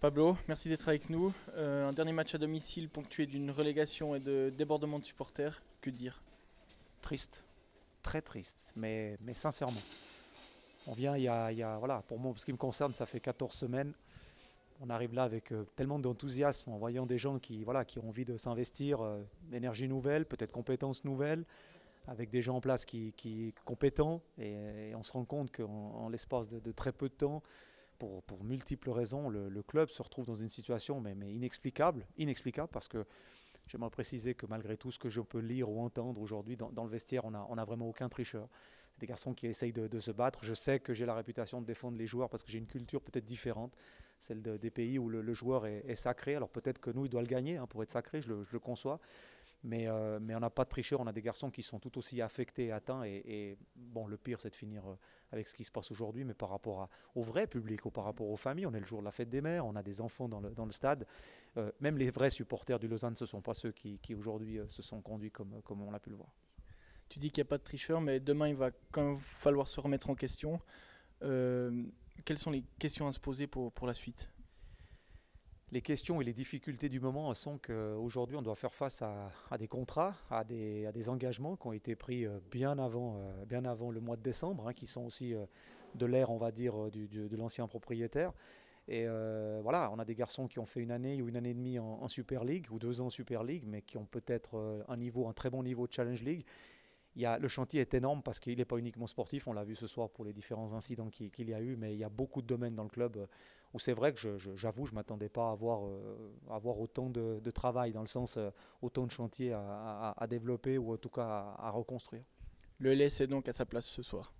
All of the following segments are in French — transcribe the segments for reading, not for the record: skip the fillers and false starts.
Pablo, merci d'être avec nous. Un dernier match à domicile ponctué d'une relégation et de débordement de supporters. Que dire? Triste, très triste, mais sincèrement. On vient, voilà, pour moi, pour ce qui me concerne, ça fait 14 semaines. On arrive là avec tellement d'enthousiasme en voyant des gens voilà, qui ont envie de s'investir, d'énergie nouvelle, peut-être compétences nouvelles, avec des gens en place qui compétents. Et on se rend compte qu'en l'espace de très peu de temps, pour multiples raisons, le club se retrouve dans une situation mais inexplicable parce que j'aimerais préciser que malgré tout ce que je peux lire ou entendre aujourd'hui dans le vestiaire, on a vraiment aucun tricheur. C'est des garçons qui essayent de se battre. Je sais que j'ai la réputation de défendre les joueurs parce que j'ai une culture peut-être différente, celle des pays où le joueur est sacré. Alors peut-être que nous, il doit le gagner pour être sacré, je le conçois. Mais on n'a pas de tricheurs, on a des garçons qui sont tout aussi affectés et atteints. Et bon, le pire, c'est de finir avec ce qui se passe aujourd'hui, mais par rapport au vrai public ou par rapport aux familles. On est le jour de la fête des mères, on a des enfants dans le stade. Même les vrais supporters du Lausanne, ce ne sont pas ceux qui aujourd'hui se sont conduits comme on l'a pu le voir. Tu dis qu'il n'y a pas de tricheur, mais demain il va quand même falloir se remettre en question. Euh, Quelles sont les questions à se poser pour la suite? Les questions et les difficultés du moment sont qu'aujourd'hui, on doit faire face à des contrats, à des engagements qui ont été pris bien avant le mois de décembre, qui sont aussi de l'ère, on va dire, de l'ancien propriétaire. Et voilà, on a des garçons qui ont fait une année ou une année et demie en Super League, ou 2 ans en Super League, mais qui ont peut-être un très bon niveau de Challenge League. Le chantier est énorme parce qu'il n'est pas uniquement sportif, on l'a vu ce soir pour les différents incidents qu'il y a eu, mais il y a beaucoup de domaines dans le club où c'est vrai que j'avoue, je ne m'attendais pas à avoir autant de travail, dans le sens autant de chantiers à développer ou en tout cas à reconstruire. Le LS est donc à sa place ce soir.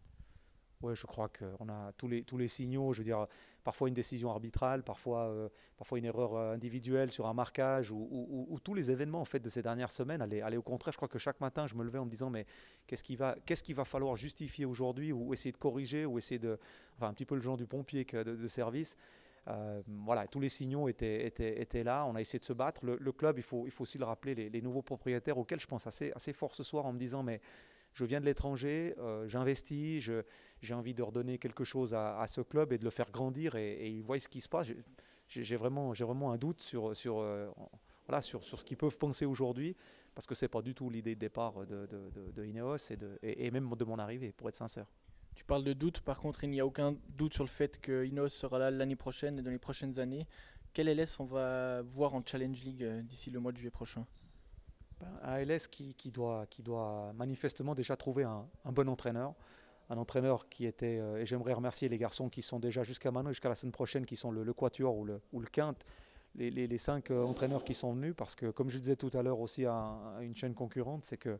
Ouais, je crois qu'on a tous les signaux. Je veux dire, parfois une décision arbitrale, parfois une erreur individuelle sur un marquage, ou tous les événements en fait de ces dernières semaines. Aller au contraire, je crois que chaque matin, je me levais en me disant, mais qu'est-ce qu'il va falloir justifier aujourd'hui, ou essayer de corriger, ou essayer enfin un petit peu le genre du pompier de service. Voilà, tous les signaux étaient là. On a essayé de se battre. Le club, il faut aussi le rappeler, les nouveaux propriétaires auxquels je pense assez fort ce soir en me disant, mais je viens de l'étranger, j'investis, j'ai envie de redonner quelque chose à ce club et de le faire grandir, et ils voient ce qui se passe. J'ai vraiment un doute voilà, sur ce qu'ils peuvent penser aujourd'hui, parce que ce n'est pas du tout l'idée de départ de Ineos et même de mon arrivée, pour être sincère. Tu parles de doute, par contre il n'y a aucun doute sur le fait que Ineos sera là l'année prochaine et dans les prochaines années. Quel LS on va voir en Challenge League d'ici le mois de juillet prochain? Un LS qui doit manifestement déjà trouver un bon entraîneur. Un entraîneur qui était, et j'aimerais remercier les garçons qui sont déjà jusqu'à maintenant, jusqu'à la semaine prochaine, qui sont le Quatuor ou le Quinte, les 5 entraîneurs qui sont venus, parce que comme je le disais tout à l'heure aussi à une chaîne concurrente, c'est que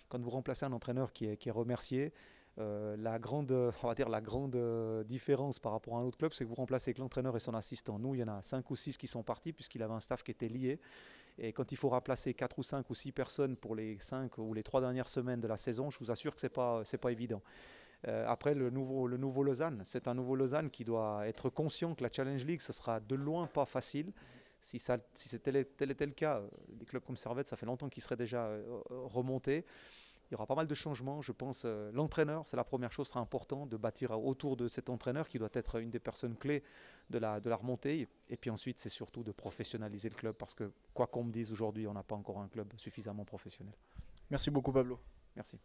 quand vous remplacez un entraîneur qui est remercié, on va dire la grande différence par rapport à un autre club, c'est que vous remplacez que l'entraîneur et son assistant. Nous, il y en a 5 ou 6 qui sont partis, puisqu'il avait un staff qui était lié. Et quand il faut remplacer 4 ou 5 ou 6 personnes pour les 5 ou les 3 dernières semaines de la saison, je vous assure que c'est pas évident. Après, le nouveau Lausanne, c'est un nouveau Lausanne qui doit être conscient que la Challenge League, ce sera de loin pas facile. Si c'était tel était le cas, des clubs comme Servette, ça fait longtemps qu'ils seraient déjà remontés. Il y aura pas mal de changements, je pense. L'entraîneur, c'est la première chose, sera important de bâtir autour de cet entraîneur qui doit être une des personnes clés de la remontée. Et puis ensuite, c'est surtout de professionnaliser le club, parce que quoi qu'on me dise aujourd'hui, on n'a pas encore un club suffisamment professionnel. Merci beaucoup Pablo. Merci.